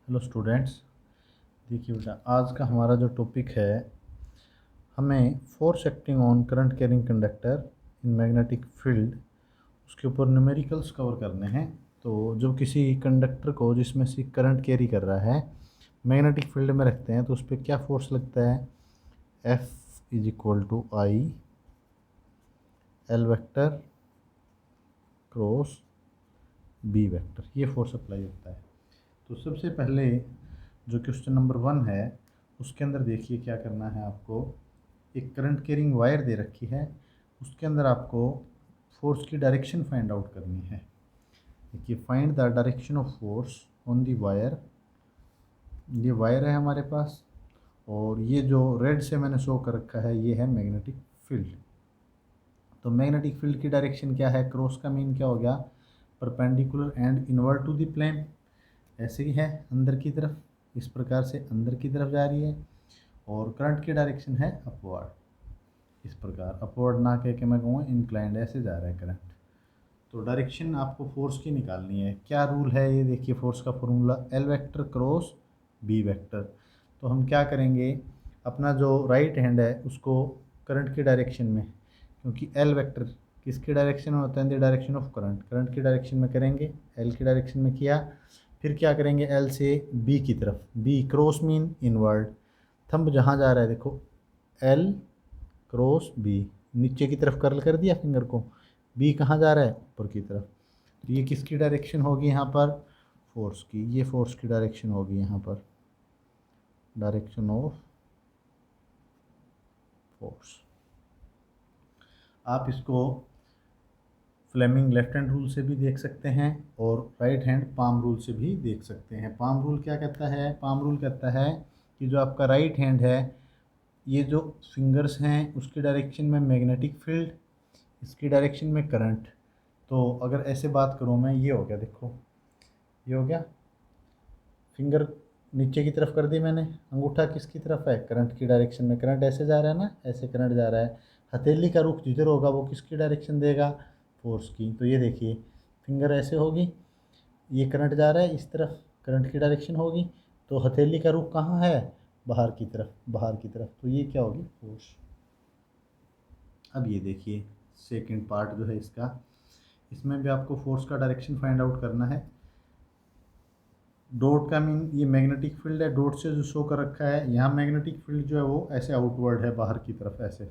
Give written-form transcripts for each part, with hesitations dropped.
Hello students. देखिए बेटा, आज का हमारा जो टॉपिक है, हमें force acting on current carrying conductor in magnetic field, उसके ऊपर न्यूमेरिकल्स कवर करने हैं। तो जब किसी कंडक्टर को जिसमें से करंट कैरी कर रहा है मैग्नेटिक फील्ड में रखते हैं तो उस पर क्या फोर्स लगता है। F is equal to I L vector cross B vector, ये फोर्स अप्लाई होता है। तो सबसे पहले जो क्वेश्चन नंबर 1 है उसके अंदर देखिए क्या करना है आपको। एक करंट कैरिंग वायर दे रखी है, उसके अंदर आपको फोर्स की डायरेक्शन फाइंड आउट करनी है। देखिए, find the direction of force on the wire. ये वायर है हमारे पास, और ये जो रेड से मैंने शो कर रखा है ये है मैग्नेटिक फील्ड। तो मैग्नेटिक फील्ड की डायरेक्शन क्या है, क्रॉस का मीन क्या हो गया, perpendicular and inward to the plane. ऐसे ही है अंदर की तरफ, इस प्रकार से अंदर की तरफ जा रही है। और करंट की डायरेक्शन है अपवर्ड, इस प्रकार अपवर्ड ना कह के मैं कहूँगा इंक्लाइंड, ऐसे जा रहा है करंट। तो डायरेक्शन आपको फोर्स की निकालनी है। क्या रूल है ये देखिए, फोर्स का formula L vector cross B vector. तो हम क्या करेंगे, अपना जो राइट हैंड है उसको करंट की डायरेक्शन में, क्योंकि एल वेक्टर किसकी डायरेक्शन में होता है, the direction of current, current की डायरेक्शन में करेंगे। एल की डायरेक्शन में किया, फिर क्या करेंगे, एल से बी की तरफ, B cross mean inward, thumb जहाँ जा रहा है देखो एल क्रॉस बी, नीचे की तरफ कर्ल कर दिया फिंगर को, बी कहाँ जा रहा है, ऊपर की तरफ। तो ये किसकी डायरेक्शन होगी यहाँ पर, फोर्स की। ये फोर्स की डायरेक्शन होगी यहाँ पर, डायरेक्शन ऑफ फोर्स। आप इसको फ्लेमिंग लेफ्ट हैंड रूल से भी देख सकते हैं और राइट हैंड पाम रूल से भी देख सकते हैं। पाम रूल क्या कहता है, पाम रूल कहता है कि जो आपका राइट हैंड है, ये जो फिंगर्स हैं उसकी डायरेक्शन में मैग्नेटिक फील्ड, इसकी डायरेक्शन में करंट। तो अगर ऐसे बात करूँ मैं, ये हो गया देखो, ये हो गया, फिंगर नीचे की तरफ कर दी मैंने, अंगूठा किसकी तरफ है, करंट की डायरेक्शन में, करंट ऐसे जा रहा है ना, ऐसे करंट जा रहा है। हथेली का रुख जिधर होगा वो किसकी डायरेक्शन देगा, फोर्स की। तो ये देखिए, फिंगर ऐसे होगी, ये करंट जा रहा है इस तरफ, करंट की डायरेक्शन होगी, तो हथेली का रुख कहाँ है, बाहर की तरफ, बाहर की तरफ, तो ये क्या होगी, फोर्स। अब ये देखिए सेकंड पार्ट जो है इसका, इसमें भी आपको फोर्स का डायरेक्शन फाइंड आउट करना है। डॉट का मीन ये मैग्नेटिक फील्ड है, डॉट से जो शो कर रखा है, यहाँ मैग्नेटिक फील्ड जो है वो ऐसे आउटवर्ड है, बाहर की तरफ ऐसे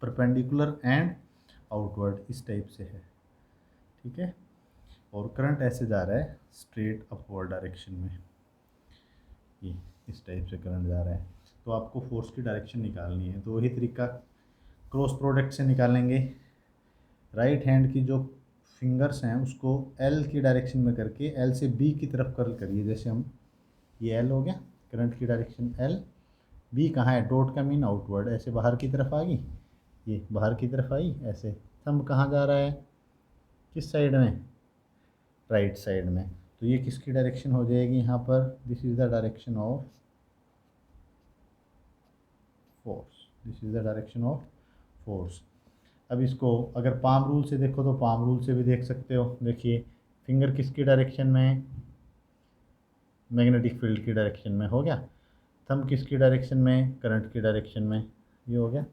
परपेंडिकुलर एंड आउटवर्ड, इस टाइप से है, ठीक है। और करंट ऐसे जा रहा है स्ट्रेट अपवर्ड डायरेक्शन में, ये इस टाइप से करंट जा रहा है। तो आपको फोर्स की डायरेक्शन निकालनी है, तो वही तरीका क्रॉस प्रोडक्ट से निकालेंगे। राइट हैंड की जो फिंगर्स हैं उसको एल की डायरेक्शन में करके एल से बी की तरफ कर्ल करिए। जैसे हम, ये एल हो गया, करंट की डायरेक्शन एल, बी कहाँ है, डॉट का मीन आउटवर्ड, ऐसे बाहर की तरफ आ गई, ये बाहर की तरफ आई ऐसे। थंब कहाँ जा रहा है, किस साइड में, राइट साइड में। तो ये किसकी डायरेक्शन हो जाएगी यहाँ पर, this is the direction of force, this is the direction of force. अब इसको अगर पाम रूल से देखो तो पाम रूल से भी देख सकते हो। देखिए, फिंगर किसकी डायरेक्शन में, मैग्नेटिक फील्ड की डायरेक्शन में हो गया, थंब किसकी डायरेक्शन में, करंट की डायरेक्शन में, ये हो गया।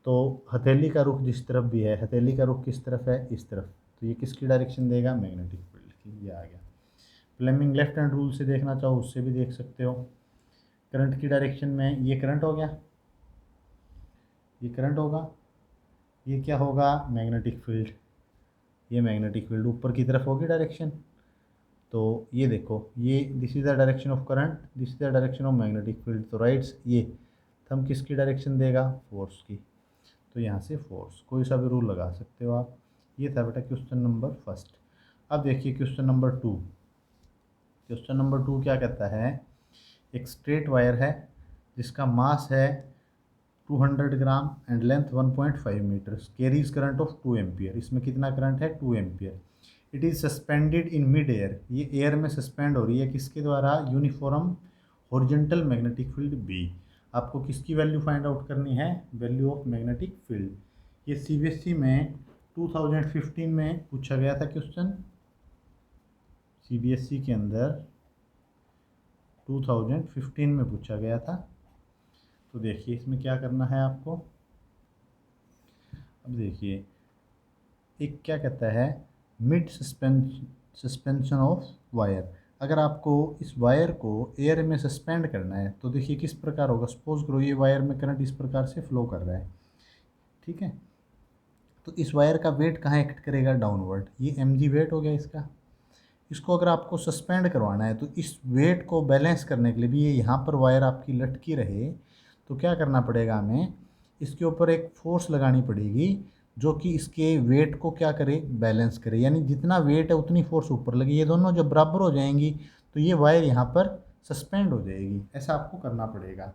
तो हथेली का रुख जिस तरफ भी है, हथेली का रुख किस तरफ है, इस तरफ, तो ये किसकी डायरेक्शन देगा, मैग्नेटिक फील्ड की, ये आ गया। फ्लेमिंग लेफ्ट हैंड रूल से देखना चाहो उससे भी देख सकते हो। करंट की डायरेक्शन में ये करंट हो गया, ये करंट होगा, ये क्या होगा, मैग्नेटिक फील्ड, ये मैग्नेटिक फील्ड ऊपर की तरफ होगी डायरेक्शन। तो ये देखो, ये this is the direction of current, this is the direction of magnetic field. तो राइट्स ये थंब किसकी डायरेक्शन देगा, फोर्स की। तो यहाँ से फोर्स, कोई सा भी रूल लगा सकते हो आप। ये था बेटा क्वेश्चन नंबर फर्स्ट। अब देखिए क्वेश्चन नंबर 2। क्वेश्चन नंबर 2 क्या कहता है, एक स्ट्रेट वायर है जिसका मास है 200 gram and length 1.5 metres, carries current of 2 ampere. इसमें कितना करंट है, 2 ampere. It is suspended in mid air, ये एयर में सस्पेंड हो रही है किसके द्वारा, uniform horizontal magnetic field B. आपको किसकी वैल्यू फाइंड आउट करनी है, वैल्यू ऑफ मैग्नेटिक फील्ड। ये सीबीएसई में 2015 में पूछा गया था क्वेश्चन, सीबीएसई के अंदर 2015 में पूछा गया था। तो देखिए इसमें क्या करना है आपको। अब देखिए एक क्या कहता है, मिड सस्पेंशन ऑफ वायर। अगर आपको इस वायर को एयर में सस्पेंड करना है तो देखिए किस प्रकार होगा। सपोज करो ये वायर में करंट इस प्रकार से फ्लो कर रहा है, ठीक है। तो इस वायर का वेट कहाँ एक्ट करेगा, डाउनवर्ड। ये mg वेट हो गया इसका। इसको अगर आपको सस्पेंड करवाना है तो इस वेट को बैलेंस करने के लिए भी ये यहाँ पर वायर आपकी लटकी रहे तो क्या करना पड़ेगा, हमें इसके ऊपर एक फोर्स लगानी पड़ेगी जो कि इसके वेट को क्या करे, बैलेंस करे। यानी जितना वेट है उतनी फोर्स ऊपर लगी, ये दोनों जब बराबर हो जाएंगी तो ये वायर यहाँ पर सस्पेंड हो जाएगी। ऐसा आपको करना पड़ेगा।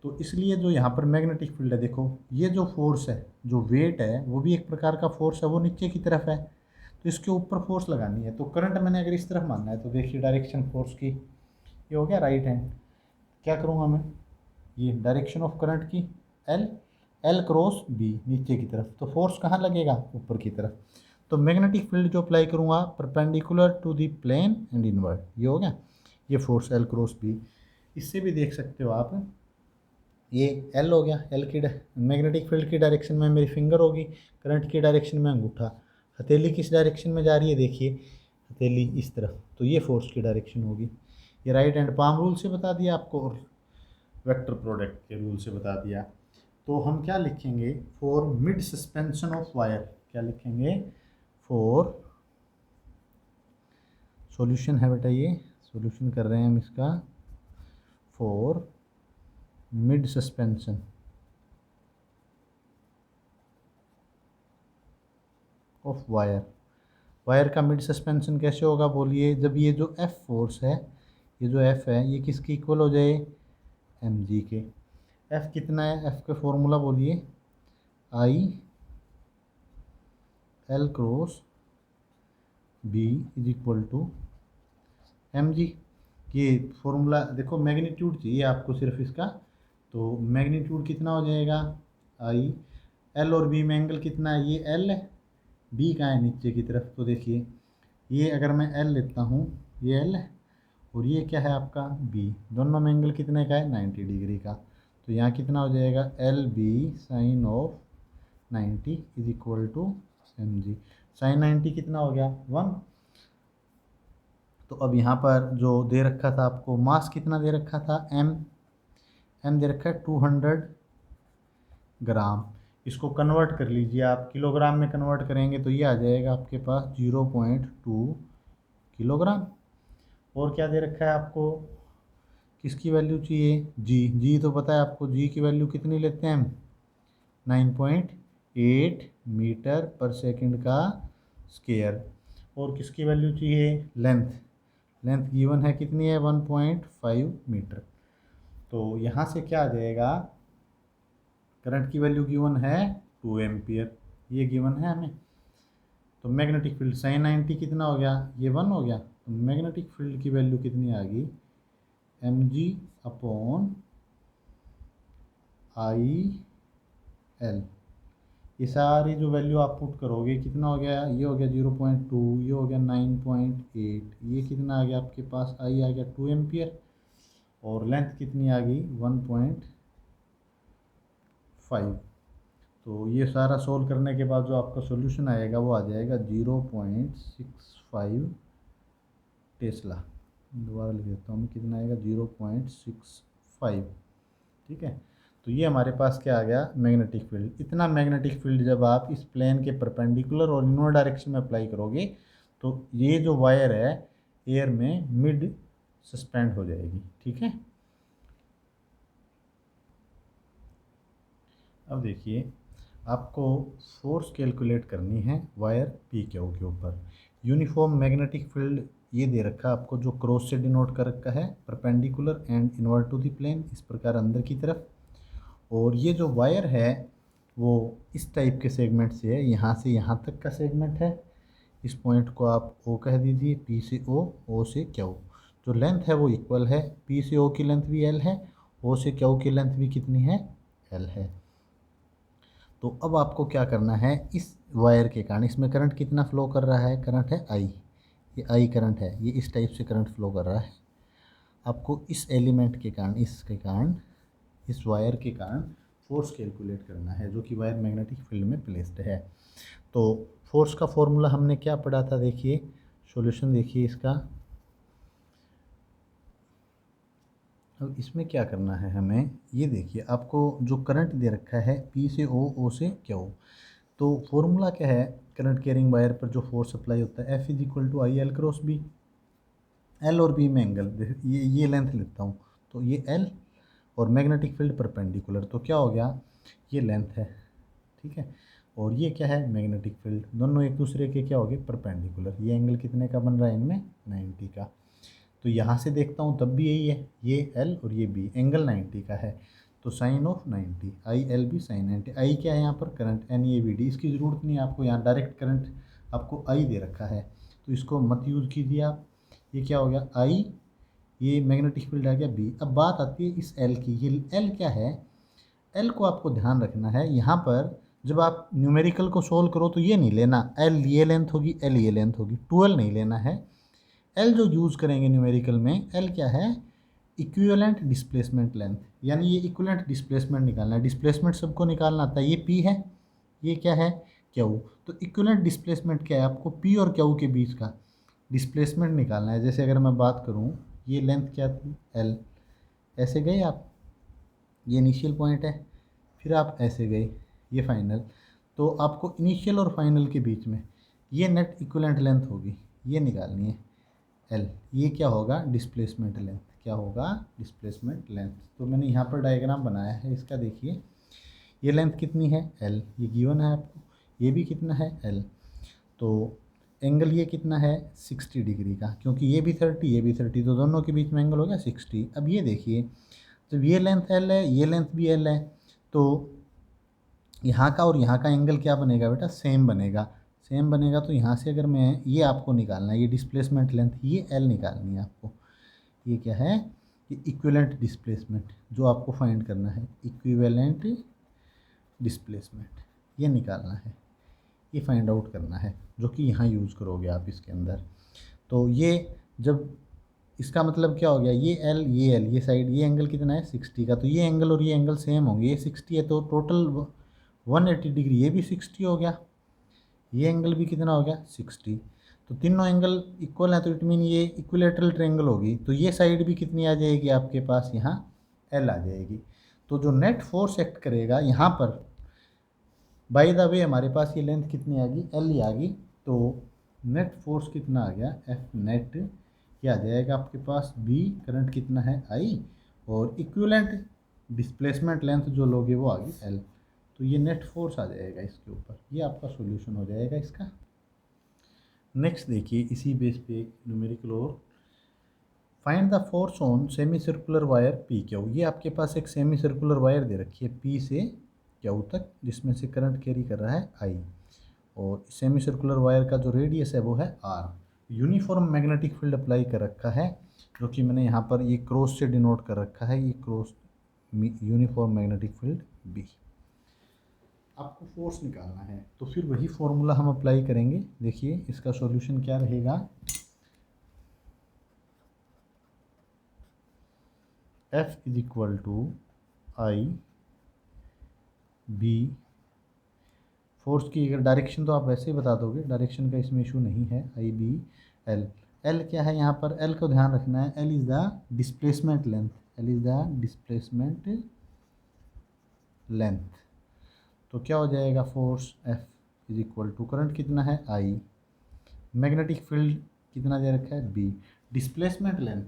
तो इसलिए जो यहाँ पर मैग्नेटिक फील्ड है, देखो ये जो फोर्स है, जो वेट है वो भी एक प्रकार का फोर्स है, वो नीचे की तरफ है तो इसके ऊपर फोर्स लगानी है। तो करंट मैंने अगर इस तरफ मानना है तो देखिए डायरेक्शन फोर्स की ये हो गया राइट हैंड। क्या करूँगा मैं, ये डायरेक्शन ऑफ करंट की एल क्रॉस बी नीचे की तरफ, तो फोर्स कहाँ लगेगा, ऊपर की तरफ। तो मैग्नेटिक फील्ड जो अप्लाई करूँगा perpendicular to the plane and inward, ये हो गया ये फोर्स एल क्रॉस बी। इससे भी देख सकते हो आप, ये एल हो गया, एल की मैग्नेटिक फील्ड की डायरेक्शन में मेरी फिंगर होगी, करंट की डायरेक्शन में अंगूठा। हथेली किस डायरेक्शन में जा रही है, देखिए हथेली इस तरफ, तो ये फोर्स की डायरेक्शन होगी। ये राइट हैंड पाम रूल से बता दिया आपको और वेक्टर प्रोडक्ट के रूल से बता दिया। तो हम क्या लिखेंगे, for mid suspension of wire, क्या लिखेंगे, फॉर सॉल्यूशन है बेटा, ये सॉल्यूशन कर रहे हैं हम इसका, for mid suspension of wire. Wire का मिड सस्पेंशन कैसे होगा बोलिए, जब ये जो एफ फोर्स है, ये जो एफ है ये किसके इक्वल हो जाए, एम जी के। एफ कितना है, एफ का फॉर्मूला बोलिए, I L cross B is equal to M G. ये फॉर्मूला देखो, मैग्नीट्यूड चाहिए आपको सिर्फ इसका, तो मैग्नीट्यूड कितना हो जाएगा, आई एल और बी में एंगल कितना है, ये एल है, बी का है नीचे की तरफ। तो देखिए ये अगर मैं एल लेता हूँ, ये एल है और ये क्या है आपका बी, दोनों में एंगल कितने का है, 90 डिग्री का। तो यहाँ कितना हो जाएगा, L B sine of 90 is equal to M G. Sine 90 कितना हो गया, 1। तो अब यहाँ पर जो दे रखा था आपको, मास कितना दे रखा था, एम दे रखा है 200 ग्राम। इसको कन्वर्ट कर लीजिए आप, किलोग्राम में कन्वर्ट करेंगे तो ये आ जाएगा आपके पास 0.2 किलोग्राम। और क्या दे रखा है आपको, किसकी वैल्यू चाहिए, जी तो पता है आपको, जी की वैल्यू कितनी लेते हैं हम, 9.8 मीटर पर सेकंड का स्क्वायर। और किसकी वैल्यू चाहिए, लेंथ गिवन है कितनी है, 1.5 मीटर। तो यहाँ से क्या आ जाएगा, करंट की वैल्यू गिवन है 2 एम्पियर, ये गिवन है हमें। तो मैग्नेटिक फील्ड साइन 90 कितना हो गया, ये 1 हो गया। तो मैग्नेटिक फील्ड की वैल्यू कितनी आ गई, M G upon I L. ये सारी जो वैल्यू आप पुट करोगे कितना हो गया, ये हो गया 0.2, ये हो गया 9.8, ये कितना आ गया आपके पास, आई आ गया 2 एम्पियर, और लेंथ कितनी आ गई 1.5। तो ये सारा सोल्व करने के बाद जो आपका सॉल्यूशन आएगा वो आ जाएगा 0.65 टेस्ला। दोबारा लिख देता हूँ मैं, कितना आएगा 0.65, ठीक है। तो ये हमारे पास क्या आ गया, मैग्नेटिक फील्ड। इतना मैग्नेटिक फील्ड जब आप इस प्लेन के परपेंडिकुलर और इनवर्ड डायरेक्शन में अप्लाई करोगे तो ये जो वायर है एयर में मिड सस्पेंड हो जाएगी, ठीक है। अब देखिए आपको फोर्स कैलकुलेट करनी है वायर पी क्यू के ऊपर। यूनिफॉर्म मैग्नेटिक फील्ड ये दे रखा है आपको, जो क्रॉस से डिनोट कर रखा है, perpendicular and inward to the plane, इस प्रकार अंदर की तरफ। और ये जो वायर है वो इस टाइप के सेगमेंट से है, यहाँ से यहाँ तक का सेगमेंट है। इस पॉइंट को आप ओ कह दीजिए, पी से ओ से क्यू। जो लेंथ है वो इक्वल है, पी से ओ की लेंथ भी एल है, ओ से क्यू की लेंथ भी कितनी है, एल है। तो अब आपको क्या करना है, इस वायर के कारण इसमें करंट कितना फ्लो कर रहा है, करंट है आई, ये आई करंट है, ये इस टाइप से करंट फ्लो कर रहा है। आपको इस एलिमेंट के कारण, इसके कारण, इस वायर के कारण फोर्स कैलकुलेट करना है जो कि वायर मैग्नेटिक फील्ड में प्लेस्ड है। तो फोर्स का फॉर्मूला हमने क्या पढ़ा था, देखिए सॉल्यूशन देखिए इसका। अब इसमें क्या करना है हमें, ये देखिए आपको जो करंट दे रखा है P से O, O से Q, तो फॉर्मूला क्या है, करंट कैरिंग वायर पर जो फोर्स अप्लाई होता है F = I L cross B। L और B में एंगल, ये लेंथ लेता हूँ तो ये L और मैग्नेटिक फील्ड परपेंडिकुलर, तो क्या हो गया, ये लेंथ है, ठीक है, और ये क्या है, मैग्नेटिक फील्ड, दोनों एक दूसरे के क्या हो गए, परपेंडिकुलर। ये एंगल कितने का बन रहा है इनमें, 90 का। तो यहाँ से देखता हूँ तब भी यही है, ये L और ये B, एंगल 90 का है, तो sign of 90, ILB sin 90। I क्या है यहाँ पर, करंट NAVD, इसकी ज़रूरत नहीं है आपको, यहाँ डायरेक्ट करंट आपको I दे रखा है, तो इसको मत यूज़ कीजिए आप। ये क्या हो गया I, ये मैग्नेटिक फील्ड आ गया B। अब बात आती है इस L की, ये L क्या है, L को आपको ध्यान रखना है यहाँ पर, जब आप न्यूमेरिकल को सोल्व करो तो ये नहीं लेना L ये लेंथ होगी, L ये लेंथ होगी, 12 नहीं लेना है। L जो यूज़ करेंगे न्यूमेरिकल में, L क्या है, इक्विवेलेंट डिस्प्लेसमेंट लेंथ, यानी ये इक्विवेलेंट डिस्प्लेसमेंट निकालना है। डिस्प्लेसमेंट सबको निकालना आता है, ये P है, ये क्या है, Q। तो इक्विवेलेंट डिस्प्लेसमेंट क्या है, आपको P और Q के बीच का डिस्प्लेसमेंट निकालना है। जैसे अगर मैं बात करूँ, ये लेंथ क्या थी, L, ऐसे गए आप, ये इनिशियल पॉइंट है, फिर आप ऐसे गए, ये फाइनल, तो आपको इनिशियल और फाइनल के बीच में ये नेट इक्विवेलेंट लेंथ होगी, ये निकालनी है L। ये क्या होगा, डिस्प्लेसमेंट लेंथ, क्या होगा, डिस्प्लेसमेंट लेंथ। तो मैंने यहाँ पर डायग्राम बनाया है इसका, देखिए ये लेंथ कितनी है, L, ये गिवन है आपको, ये भी कितना है, L। तो एंगल ये कितना है, 60 डिग्री का, क्योंकि ये भी 30, ये भी 30, तो दोनों के बीच में एंगल हो गया 60। अब ये देखिए, जब ये लेंथ L है, ये लेंथ भी L है, तो यहाँ का और यहाँ का एंगल क्या बनेगा बेटा, सेम बनेगा। सेम बनेगा तो यहाँ से अगर मैं, ये आपको निकालना है, ये डिस्प्लेसमेंट लेंथ, ये L निकालनी है आपको। ये क्या है, ये इक्विवेलेंट डिस्प्लेसमेंट जो आपको फाइंड करना है, इक्विवेलेंट डिस्प्लेसमेंट ये निकालना है, ये फाइंड आउट करना है, जो कि यहाँ यूज़ करोगे आप इसके अंदर। तो ये जब, इसका मतलब क्या हो गया, ये L, ये L, ये साइड, ये एंगल कितना है, 60 का, तो ये एंगल और ये एंगल सेम होंगे, ये 60 है तो टोटल 180 डिग्री, ये भी 60 हो गया, ये एंगल भी कितना हो गया, 60। तो तीनों एंगल इक्वल है, तो इट मीन ये इक्विलेटरल ट्रायंगल होगी, तो ये साइड भी कितनी आ जाएगी आपके पास, यहाँ L आ जाएगी। तो जो नेट फोर्स एक्ट करेगा यहाँ पर, बाय द वे हमारे पास ये लेंथ कितनी आ गई, L ही आ गई, तो नेट फोर्स कितना आ गया, F नेट, क्या आ जाएगा आपके पास, B, करंट कितना है I, और इक्विवेलेंट डिस्प्लेसमेंट लेंथ जो लोगे वो आ गई L। तो ये नेट फोर्स आ जाएगा इसके ऊपर, ये आपका सॉल्यूशन हो जाएगा इसका। नेक्स्ट देखिए, इसी बेस पे एक न्यूमेरिकल और, find the force on semi circular wire PQ। ये आपके पास एक सेमी सर्कुलर वायर दे रखी है P से Q तक, जिसमें से करंट कैरी कर रहा है I, और सेमी सर्कुलर वायर का जो रेडियस है वो है R। Uniform magnetic field apply कर रखा है, जो कि मैंने यहाँ पर ये क्रॉस से डिनोट कर रखा है, ये cross uniform magnetic field B। आपको फोर्स निकालना है, तो फिर वही फॉर्मूला हम अप्लाई करेंगे। देखिए इसका सॉल्यूशन क्या रहेगा, F = I B। फोर्स की अगर डायरेक्शन तो आप वैसे ही बता दोगे, डायरेक्शन का इसमें इशू नहीं है, I B L। L क्या है यहाँ पर, L को ध्यान रखना है, L is the displacement length, L is the displacement length. तो क्या हो जाएगा, फोर्स F = करंट कितना है I, मैग्नेटिक फील्ड कितना दे रखा है B, डिस्प्लेसमेंट लेंथ।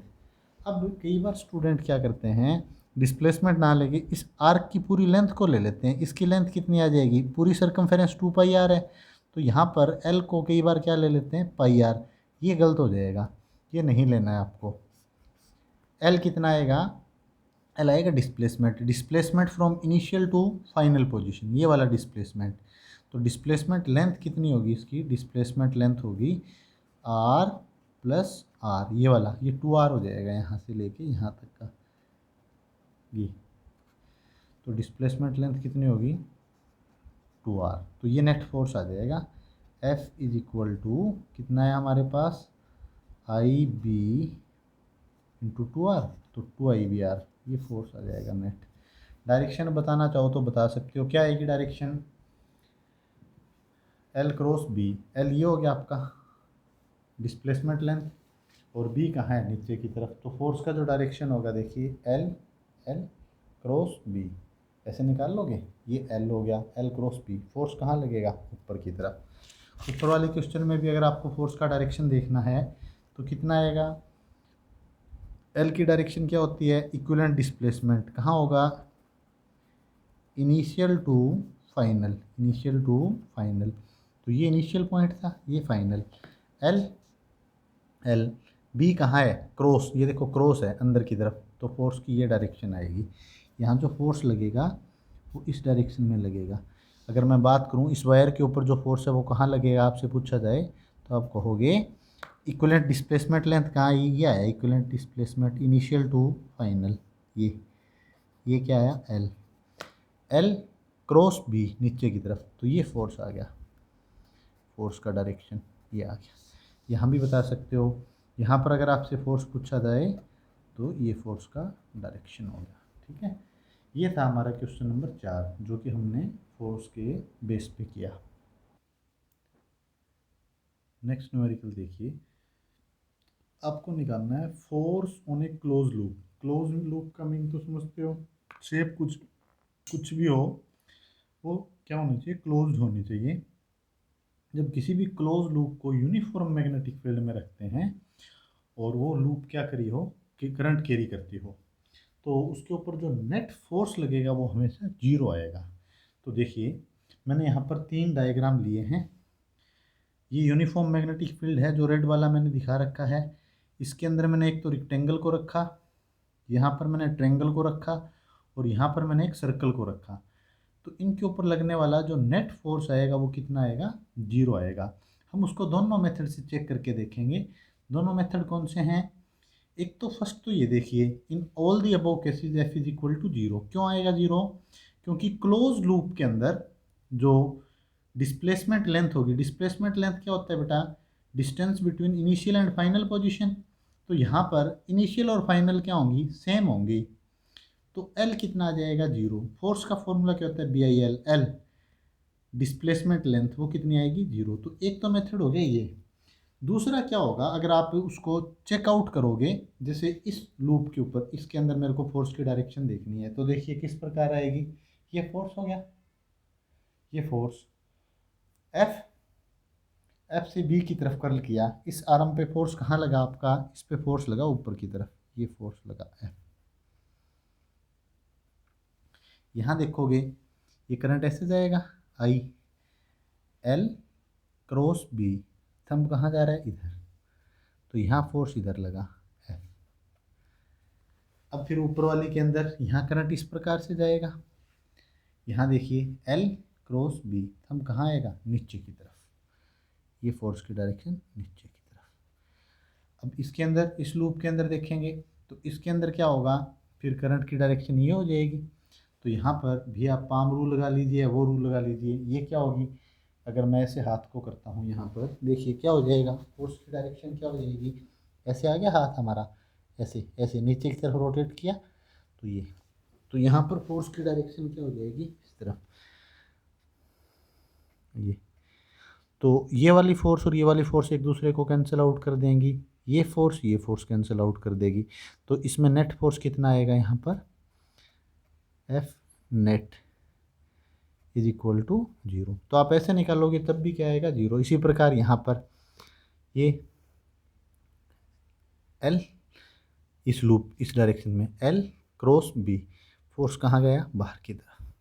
अब कई बार स्टूडेंट क्या करते हैं, डिस्प्लेसमेंट ना लेके इस आर्क की पूरी लेंथ को ले लेते हैं। इसकी लेंथ कितनी आ जाएगी, पूरी सर्कमफेरेंस 2πr है, तो यहाँ पर L को कई बार क्या ले लेते हैं, πr। ये गलत हो जाएगा, ये नहीं लेना है आपको। L कितना आएगा, L आएगा displacement, displacement from initial to final position, ये वाला डिस्प्लेसमेंट। तो डिस्प्लेसमेंट लेंथ कितनी होगी इसकी, डिस्प्लेसमेंट लेंथ होगी R + R, ये वाला, ये 2R हो जाएगा यहाँ से लेके यहाँ तक का ये। तो डिस्प्लेसमेंट लेंथ कितनी होगी, 2R। तो ये नेट फोर्स आ जाएगा, F = कितना है हमारे पास, IB इंटू 2r, तो 2IBr ये फोर्स आ जाएगा नेट। डायरेक्शन बताना चाहो तो बता सकते हो, क्या आएगी direction? L cross B. L ये हो गया आपका डिस्प्लेसमेंट लेंथ, और बी कहाँ है? नीचे की तरफ। तो फोर्स का जो डायरेक्शन होगा देखिए L क्रॉस बी, ऐसे निकाल लोगे, ये L हो गया, L क्रॉस बी। फोर्स कहाँ लगेगा? ऊपर की तरफ। ऊपर वाले क्वेश्चन में भी अगर आपको फोर्स का डायरेक्शन देखना है तो कितना आएगा? L की डायरेक्शन क्या होती है? Equivalent displacement. कहाँ होगा? Initial to final, initial to final. तो ये इनिशियल पॉइंट था, ये फाइनल। एल बी कहाँ है? क्रॉस, ये देखो क्रॉस है अंदर की तरफ, तो फोर्स की ये डायरेक्शन आएगी। यहाँ जो फोर्स लगेगा वो इस डायरेक्शन में लगेगा। अगर मैं बात करूँ इस वायर के ऊपर जो फोर्स है वो कहाँ लगेगा आपसे पूछा जाए तो आप कहोगे इक्विवेलेंट डिस्प्लेसमेंट लेंथ कहाँ आई? ये आया equivalent displacement initial to final. ये क्या आया? एल क्रॉस बी नीचे की तरफ, तो ये फोर्स आ गया, फोर्स का डायरेक्शन ये आ गया। यहाँ भी बता सकते हो, यहाँ पर अगर आपसे फोर्स पूछा जाए तो ये फोर्स का डायरेक्शन हो गया। ठीक है, ये था हमारा क्वेश्चन नंबर 4 जो कि हमने फोर्स के बेस पे किया। नेक्स्ट न्यूमेरिकल देखिए, आपको निकालना है force on A close loop. Close loop का मीन तो समझते हो, शेप कुछ भी हो वो क्या होनी चाहिए? क्लोज्ड होनी चाहिए। जब किसी भी क्लोज लूप को यूनिफॉर्म मैग्नेटिक फील्ड में रखते हैं और वो लूप क्या करी हो कि करंट कैरी करती हो, तो उसके ऊपर जो नेट फोर्स लगेगा वो हमेशा जीरो आएगा। तो देखिए मैंने यहाँ पर 3 डायग्राम लिए हैं। ये यूनिफॉर्म मैग्नेटिक फील्ड है जो रेड वाला मैंने दिखा रखा है। इसके अंदर मैंने एक तो रेक्टेंगल को रखा, यहाँ पर मैंने ट्रेंगल को रखा, और यहाँ पर मैंने एक सर्कल को रखा। तो इनके ऊपर लगने वाला जो नेट फोर्स आएगा वो कितना आएगा? जीरो आएगा। हम उसको दोनों मेथड से चेक करके देखेंगे। दोनों मेथड कौन से हैं? एक तो फर्स्ट तो ये देखिए, in all the above cases F is equal to zero. क्यों आएगा जीरो? क्योंकि क्लोज लूप के अंदर जो डिस्प्लेसमेंट लेंथ होगी, डिस्प्लेसमेंट लेंथ क्या होता है बेटा? Distance between initial and final position. तो यहाँ पर इनिशियल और फाइनल क्या होंगी? सेम होंगी। तो एल कितना आ जाएगा? जीरो। फोर्स का फॉर्मूला क्या होता है? BIL। एल डिस्प्लेसमेंट लेंथ वो कितनी आएगी? जीरो। तो एक तो मेथड हो गया ये। दूसरा क्या होगा, अगर आप उसको चेकआउट करोगे, जैसे इस लूप के ऊपर इसके अंदर मेरे को फोर्स की डायरेक्शन देखनी है, तो देखिए किस प्रकार आएगी। ये फोर्स हो गया, ये फोर्स एफ से बी की तरफ कर्ल किया। इस आर्म पे फोर्स कहाँ लगा आपका? इस पे फोर्स लगा ऊपर की तरफ, ये फोर्स लगा एफ। यहाँ देखोगे ये करंट ऐसे जाएगा आई, एल क्रॉस बी, थंब कहाँ जा रहा है? इधर। तो यहाँ फोर्स इधर लगा एफ। अब फिर ऊपर वाली के अंदर यहाँ करंट इस प्रकार से जाएगा। यहाँ देखिए एल क्रॉस बी, थंब कहाँ आएगा? नीचे की तरफ। ये फोर्स की डायरेक्शन नीचे की तरफ। अब इसके अंदर, इस लूप के अंदर देखेंगे तो इसके अंदर क्या होगा? फिर करंट की डायरेक्शन ये हो जाएगी। तो यहाँ पर भी आप पाम रूल लगा लीजिए या वो रूल लगा लीजिए। ये क्या होगी? अगर मैं ऐसे हाथ को करता हूँ यहाँ पर, देखिए क्या हो जाएगा? फोर्स की डायरेक्शन क्या हो जाएगी? ऐसे आ गया हाथ हमारा, ऐसे ऐसे नीचे की तरफ रोटेट किया, तो ये, तो यहाँ पर फोर्स की डायरेक्शन क्या हो जाएगी? इस तरफ। तो ये वाली फोर्स और ये वाली फोर्स एक दूसरे को कैंसिल आउट कर देंगी, ये फोर्स कैंसिल आउट कर देगी। तो इसमें नेट फोर्स कितना आएगा यहाँ पर? F net is equal to zero. तो आप ऐसे निकालोगे तब भी क्या आएगा? जीरो। इसी प्रकार यहाँ पर ये एल, इस लूप इस डायरेक्शन में एल क्रॉस बी, फोर्स कहाँ गया? बाहर की तरफ,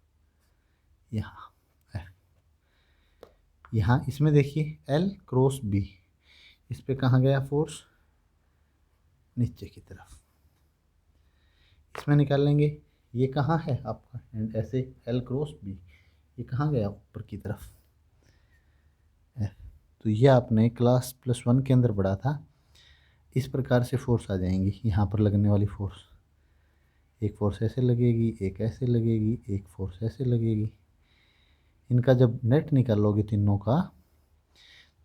यहाँ। यहाँ इसमें देखिए एल क्रॉस बी, इस पे कहाँ गया फोर्स? नीचे की तरफ। इसमें निकाल लेंगे, ये कहाँ है आपका? एंड ऐसे एल क्रॉस बी, ये कहाँ गया? ऊपर की तरफ। तो ये आपने क्लास +1 के अंदर पढ़ा था। इस प्रकार से फोर्स आ जाएंगी यहाँ पर लगने वाली फोर्स। एक फोर्स ऐसे लगेगी, एक ऐसे लगेगी, एक फोर्स ऐसे लगेगी। इनका जब नेट निकालोगे तीनों का,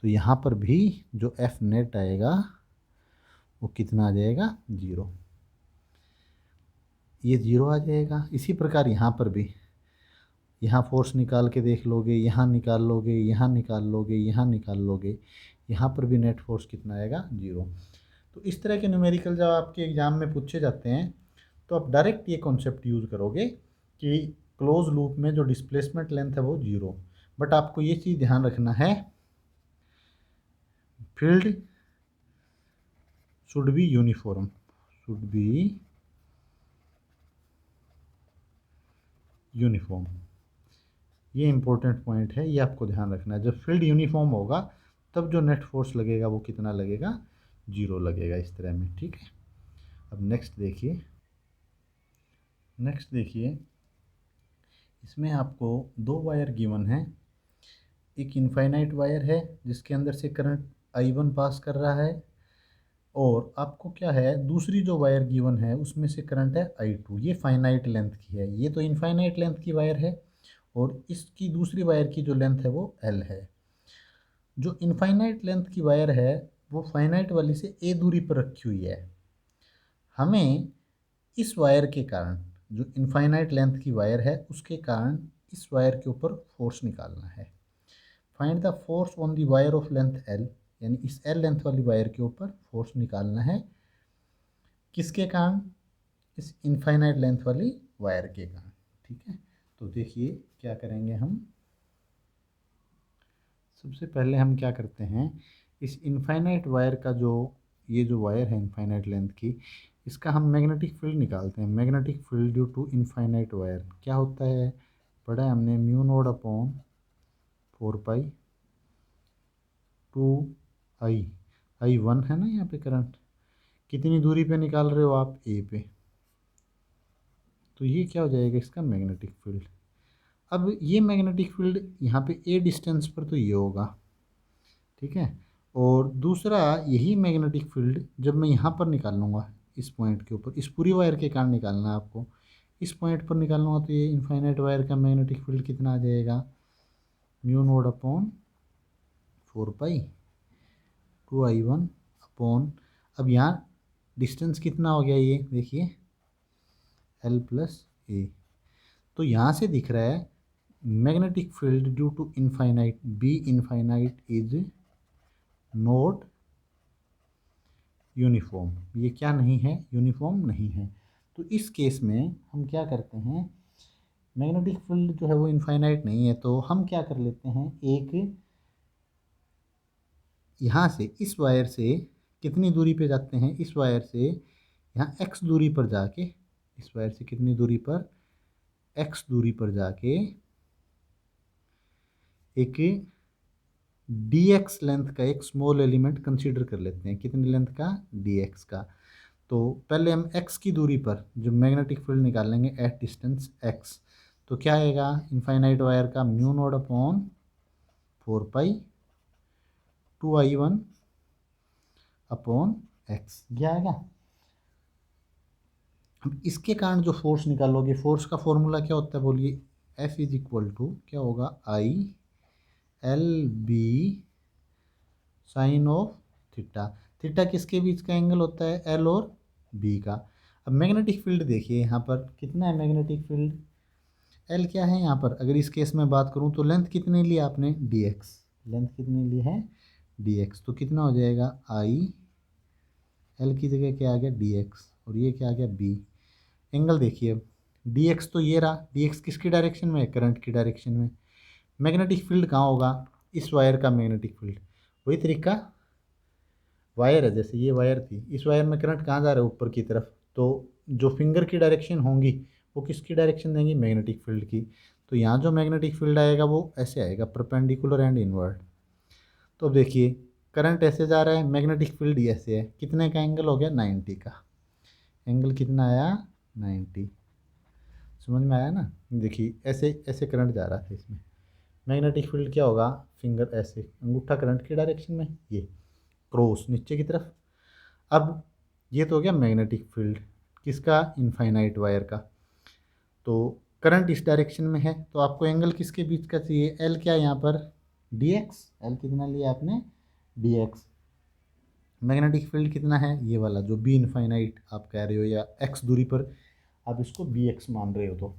तो यहाँ पर भी जो एफ नेट आएगा वो कितना आ जाएगा? जीरो। ये 0 आ जाएगा। इसी प्रकार यहाँ पर भी, यहाँ फोर्स निकाल के देख लोगे, यहाँ निकाल लोगे, यहाँ निकाल लोगे, यहाँ निकाल लोगे, यहाँ पर भी नेट फोर्स कितना आएगा, 0। तो इस तरह के न्यूमेरिकल जब आपके एग्ज़ाम में पूछे जाते हैं तो आप डायरेक्ट ये कॉन्सेप्ट यूज़ करोगे कि क्लोज लूप में जो डिस्प्लेसमेंट लेंथ है वो 0। बट आपको ये चीज़ ध्यान रखना है, field should be uniform, should be uniform. ये इंपॉर्टेंट पॉइंट है, ये आपको ध्यान रखना है। जब फील्ड यूनिफॉर्म होगा तब जो नेट फोर्स लगेगा वो कितना लगेगा, 0 लगेगा, इस तरह में, ठीक है। अब नेक्स्ट देखिए, इसमें आपको 2 वायर गिवन है। एक इनफाइनाइट वायर है जिसके अंदर से करंट I1 पास कर रहा है, और आपको क्या है, दूसरी जो वायर गिवन है उसमें से करंट है I2। ये फाइनाइट लेंथ की है, ये तो इनफाइनाइट लेंथ की वायर है, और इसकी दूसरी वायर की जो लेंथ है वो L है। जो इनफाइनाइट लेंथ की वायर है वो फाइनाइट वाली से a दूरी पर रखी हुई है। हमें इस वायर के कारण, जो इनफाइनाइट लेंथ की वायर है उसके कारण इस वायर के ऊपर फोर्स निकालना है। Find the force on the wire of length L, यानी इस L लेंथ वाली वायर के ऊपर फोर्स निकालना है। किसके कारण, इस इनफाइनाइट लेंथ वाली वायर के कारण, ठीक है। तो देखिए क्या करेंगे हम, सबसे पहले हम क्या करते हैं, इस इनफाइनाइट वायर का जो, ये जो वायर है इनफाइनाइट लेंथ की, इसका हम मैग्नेटिक फील्ड निकालते हैं। Magnetic field due to infinite wire क्या होता है, पढ़ा है हमने, म्यू नॉट अपॉन 4 पाई 2 I1 है ना, यहाँ पे करंट कितनी दूरी पे निकाल रहे हो आप, ए पे, तो ये क्या हो जाएगा, इसका मैग्नेटिक फील्ड। अब ये मैग्नेटिक फील्ड यहाँ पे ए डिस्टेंस पर तो ये होगा, ठीक है। और दूसरा यही मैग्नेटिक फील्ड जब मैं यहाँ पर निकालूंगा, इस पॉइंट के ऊपर, इस पूरी वायर के कारण निकालना है आपको, इस पॉइंट पर निकालूंगा, तो ये इनफाइनाइट वायर का मैग्नेटिक फील्ड कितना आ जाएगा, म्यू नॉट अपॉन 4 पाई 2 I1 अपॉन, अब यहाँ डिस्टेंस कितना हो गया, ये देखिए L+A। तो यहाँ से दिख रहा है magnetic field due to infinite, B infinite is not uniform. ये क्या नहीं है, यूनिफॉर्म नहीं है। तो इस केस में हम क्या करते हैं, मैग्नेटिक फील्ड जो है वो इनफाइनाइट नहीं है, तो हम क्या कर लेते हैं, एक यहाँ से इस वायर से कितनी दूरी पे जाते हैं, इस वायर से यहाँ x दूरी पर जाके, इस वायर से कितनी दूरी पर, x दूरी पर जाके एक dx लेंथ का एक स्मॉल एलिमेंट कंसीडर कर लेते हैं। कितनी लेंथ का, dx का। तो पहले हम x की दूरी पर जो मैग्नेटिक फील्ड निकालेंगे एट डिस्टेंस x, तो क्या आएगा, इनफाइनाइट वायर का म्यू नॉट अपॉन 4 पाई 2 I1 अपॉन x, यह आएगा। अब इसके कारण जो फोर्स निकालोगे, फोर्स का फॉर्मूला क्या होता है बोलिए, F इज इक्वल टू क्या होगा, I/L/B sign of theta. Theta किसके बीच का एंगल होता है, L और B का। अब मैग्नेटिक फील्ड देखिए यहाँ पर कितना है, मैग्नेटिक फील्ड L क्या है यहाँ पर, अगर इस केस में बात करूँ तो लेंथ कितनी ली आपने, dx, लेंथ कितनी ली है, dx, तो कितना हो जाएगा, I/L की जगह क्या आ गया, dx, और ये क्या आ गया, B। एंगल देखिए, dx तो ये रहा, dx किसकी डायरेक्शन में है, करंट की डायरेक्शन में। मैग्नेटिक फील्ड कहाँ होगा, इस वायर का मैग्नेटिक फील्ड, वही तरीका, वायर है, जैसे ये वायर थी, इस वायर में करंट कहाँ जा रहा है, ऊपर की तरफ, तो जो फिंगर की डायरेक्शन होंगी वो किसकी डायरेक्शन देंगी, मैग्नेटिक फील्ड की। तो यहाँ जो मैग्नेटिक फील्ड आएगा वो ऐसे आएगा, परपेंडिकुलर एंड इनवर्ड। तो अब देखिए करंट ऐसे जा रहा है, मैग्नेटिक फील्ड ऐसे है, कितने का एंगल हो गया, 90 का। एंगल कितना आया, 90। समझ में आया ना, देखिए ऐसे ऐसे करंट जा रहा था इसमें, मैग्नेटिक फील्ड क्या होगा, फिंगर ऐसे, अंगूठा करंट की डायरेक्शन में, ये क्रॉस नीचे की तरफ। अब ये तो हो गया मैग्नेटिक फील्ड किसका, इनफाइनाइट वायर का। तो करंट इस डायरेक्शन में है, तो आपको एंगल किसके बीच का चाहिए, एल क्या है यहाँ पर, dx, एल कितना लिया आपने, dx। मैग्नेटिक फील्ड कितना है, ये वाला जो बी इनफाइनाइट आप कह रहे हो, या x दूरी पर आप इसको बी एक्स मान रहे हो तो,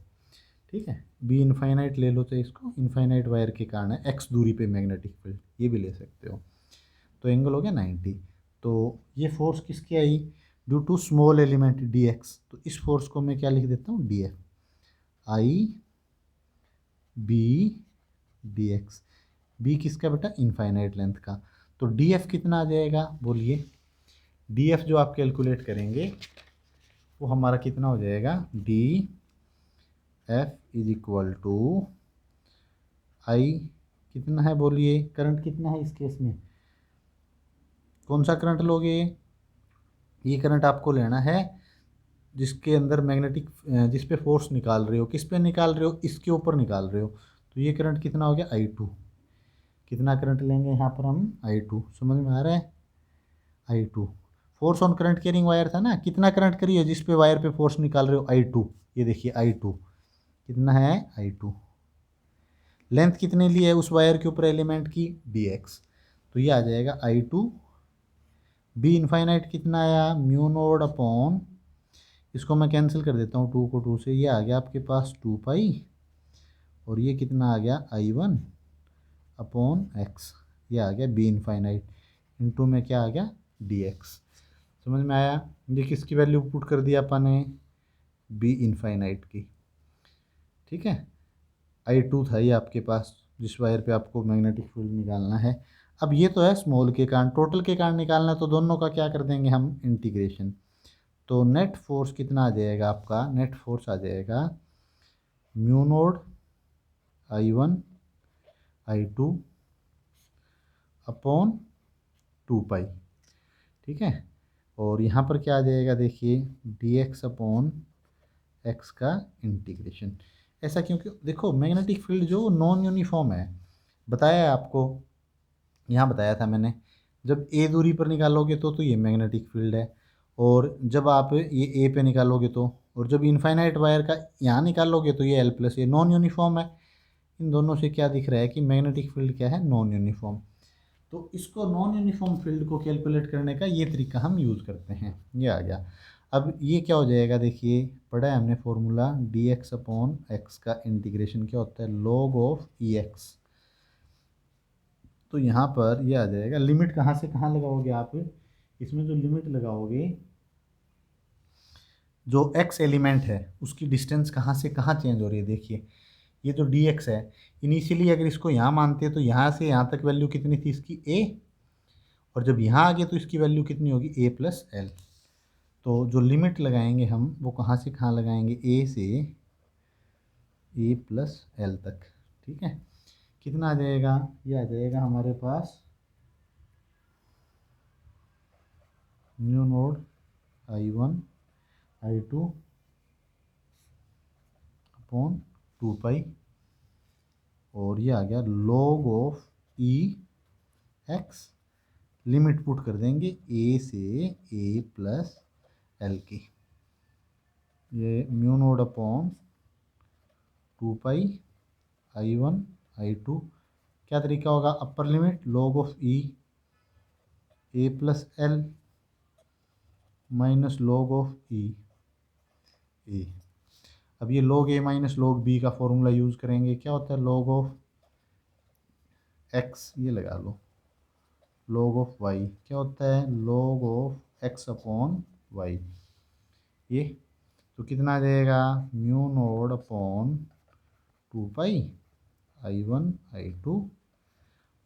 ठीक है। बी इनफाइनाइट ले लो तो इसको इनफाइनाइट वायर के कारण है एक्स दूरी पे मैग्नेटिक फील्ड, ये भी ले सकते हो। तो एंगल हो गया 90। तो ये फोर्स किसकी आई, due to small element D X, तो इस फोर्स को मैं क्या लिख देता हूँ, D F, I B D X. B किसका बेटा, इनफाइनाइट लेंथ का। तो डी एफ कितना आ जाएगा बोलिए, डी एफ जो आप कैलकुलेट करेंगे वो हमारा कितना हो जाएगा, D F is equal to I, कितना है बोलिए, करंट कितना है इस केस में, कौन सा करंट लोगे, ये करंट आपको लेना है जिसके अंदर मैग्नेटिक, जिस पे फोर्स निकाल रहे हो, किस पे निकाल रहे हो, इसके ऊपर निकाल रहे हो। तो ये करंट कितना हो गया, आई टू। कितना करंट लेंगे यहाँ पर हम, आई टू, समझ में आ रहा है, I two. Force on current carrying wire था ना, कितना करंट करिए जिस पे वायर पे फोर्स निकाल रहे हो, आई टू। ये देखिए आई टू कितना है, आई टू। लेंथ कितनी ली है उस वायर के ऊपर एलिमेंट की, डी एक्स। तो ये आ जाएगा आई टू। बी इनफाइनाइट कितना आया, म्यू नोड अपॉन, इसको मैं कैंसिल कर देता हूँ, टू को टू से, ये आ गया आपके पास टू पाई, और ये कितना आ गया, आई वन अपॉन एक्स। ये आ गया बी इनफाइनाइट, इनटू में क्या आ गया, डी एक्स। समझ में आया। ये किसकी वैल्यू पुट कर दिया अपन ने, बी इनफाइनाइट की, ठीक है। आई टू था ये आपके पास, जिस वायर पे आपको मैग्नेटिक फील्ड निकालना है। अब ये तो है स्मॉल के कारण, टोटल के कारण निकालना है, तो दोनों का क्या कर देंगे हम, इंटीग्रेशन। तो नेट फोर्स कितना आ जाएगा आपका, नेट फोर्स आ जाएगा mu naught I one I two upon two pi, ठीक है। और यहाँ पर क्या आ जाएगा देखिए, डी एक्स अपॉन एक्स का इंटीग्रेशन। ऐसा क्योंकि देखो मैग्नेटिक फील्ड जो नॉन यूनिफॉर्म है, बताया है आपको, यहाँ बताया था मैंने, जब ए दूरी पर निकालोगे तो ये मैग्नेटिक फील्ड है, और जब आप ये ए पे निकालोगे तो, और जब इनफाइनाइट वायर का यहाँ निकालोगे तो ये एल प्लस, ये नॉन यूनिफॉर्म है। इन दोनों से क्या दिख रहा है कि मैग्नेटिक फील्ड क्या है, नॉन यूनिफॉर्म। तो इसको नॉन यूनिफॉर्म फील्ड को कैलकुलेट करने का ये तरीका हम यूज़ करते हैं, ये आ गया। अब ये क्या हो जाएगा देखिए, पढ़ा है हमने formula, D X upon X का इंटीग्रेशन क्या होता है, लॉग ऑफ ई एक्स। तो यहाँ पर ये आ जाएगा, लिमिट कहाँ से कहाँ लगाओगे आप, इसमें जो लिमिट लगाओगे, जो एक्स एलिमेंट है उसकी डिस्टेंस कहाँ से कहाँ चेंज हो रही है, देखिए ये जो डी एक्स है, इनिशियली अगर इसको यहाँ मानते हैं तो यहाँ से यहाँ तक वैल्यू कितनी थी इसकी, ए, और जब यहाँ आ गए तो इसकी वैल्यू कितनी होगी, ए प्लस एल। तो जो लिमिट लगाएंगे हम वो कहाँ से कहाँ लगाएंगे, ए से ए प्लस एल तक, ठीक है। कितना आ जाएगा, ये आ जाएगा हमारे पास mu naught I one I two upon two pi, और ये आ गया log of E X, limit put कर देंगे ए से ए प्लस एल की, ये mu naught upon two pi I one I two. क्या तरीका होगा, upper limit log of E A plus L minus log of E A. अब ये log A minus log B का formula use करेंगे, क्या होता है, लॉग ऑफ एक्स, ये लगा लो, लॉग ऑफ वाई क्या होता है, log of X upon Y. ये तो कितना आ जाएगा, mu naught upon two pi I one I two,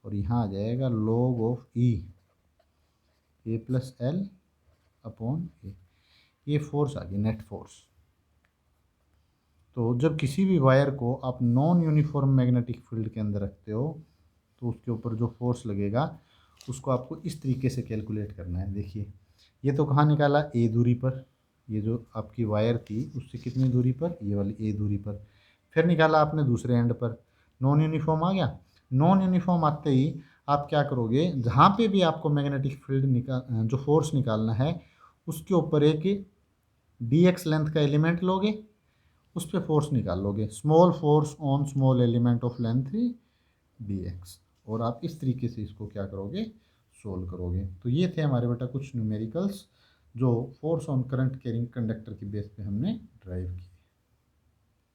और यहाँ आ जाएगा log of E A plus L upon A. ये फोर्स आ गई, नेट फोर्स। तो जब किसी भी वायर को आप नॉन यूनिफॉर्म मैग्नेटिक फील्ड के अंदर रखते हो तो उसके ऊपर जो फोर्स लगेगा उसको आपको इस तरीके से कैलकुलेट करना है। देखिए ये तो कहाँ निकाला, ए दूरी पर, ये जो आपकी वायर थी उससे कितनी दूरी पर, ये वाली ए दूरी पर। फिर निकाला आपने दूसरे एंड पर, नॉन यूनिफॉर्म आ गया। नॉन यूनिफॉर्म आते ही आप क्या करोगे, जहाँ पे भी आपको मैग्नेटिक फील्ड जो फोर्स निकालना है उसके ऊपर एक डी एक्स लेंथ का एलिमेंट लोगे, उस पर फोर्स निकाल लोगे, small force on small element of length D x, और आप इस तरीके से इसको क्या करोगे, सोल्व करोगे। तो ये थे हमारे बेटा कुछ न्यूमेरिकल्स जो force on current carrying conductor की बेस पे हमने ड्राइव किया।